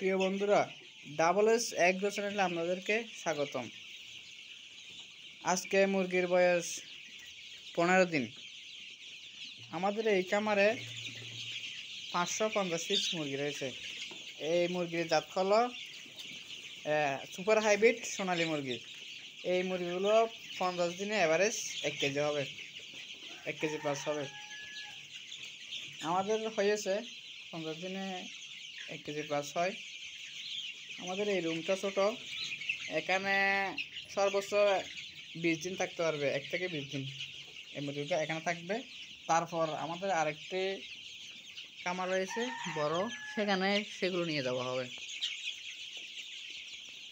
প্রিয় বন্ধুরা, double S agro চ্যানেলে আপনাদেরকে স্বাগতম। আজকে মুরগির বয়স 15 দিন। আমাদের এই খামারে 550 পিস মুরগি রয়েছে। এই মুরগির জাত হলো সুপার হাইব্রিড সোনালী মুরগি। এই মুরগিগুলো 50 দিনে অ্যাভারেজ 1 কেজি হবে, 1 কেজি প্লাস হবে। আমাদের হয়েছে 50 দিনে 1 কেজি প্লাস হয়। আমাদের এই রুমটা ছোট, এখানে সর্বোচ্চ 20 দিন থাকতে পারবে, 1 থেকে 20 দিন এই মুরগিটা এখানে থাকবে। তারপর আমাদের আরেকটি কামার রয়েছে বড়, সেখানে সেগুলো নিয়ে যাওয়া হবে।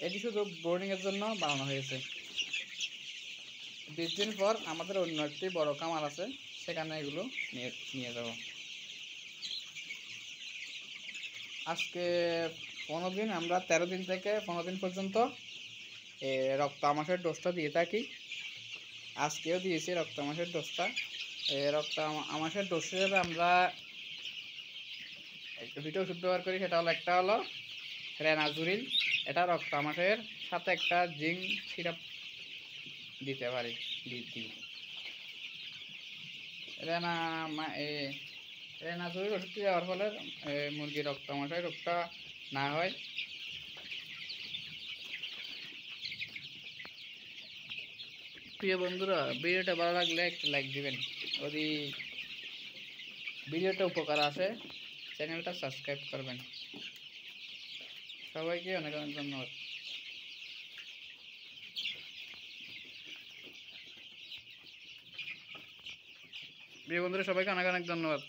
এটি শুধু বোর্ডিংয়ের জন্য বানানো হয়েছে। 20 দিন পর আমাদের অন্য একটি বড় কামার আছে, সেখানে এগুলো নিয়ে যাব। আজকে 15 দিন, আমরা 13 দিন থেকে 15 দিন পর্যন্ত রক্ত আমাশের ডোজটা দিয়ে থাকি। আজকেও দিয়েছি রক্ত আমাশের ডোজটা। রক্ত আমাশের ডোজ হিসেবে আমরা দুটো ওষুধ ব্যবহার করি। সেটা হলো, একটা হলো রেনাজুরিল, এটা রক্ত আমাশের সাথে একটা জিঙ্ক সিরাপ দিতে পারি দিই। রেনাজুরিল ওষুধটি দেওয়ার ফলে মুরগির রক্ত আমাশের রোগটা না হয়। প্রিয় বন্ধুরা, ভিডিওটা ভালো লাগলে একটা লাইক দিবেন। যদি ভিডিওটা উপকার আসে চ্যানেলটা সাবস্ক্রাইব করবেন। সবাইকে অনেক অনেক ধন্যবাদ। প্রিয় বন্ধুরা, সবাইকে অনেক অনেক ধন্যবাদ।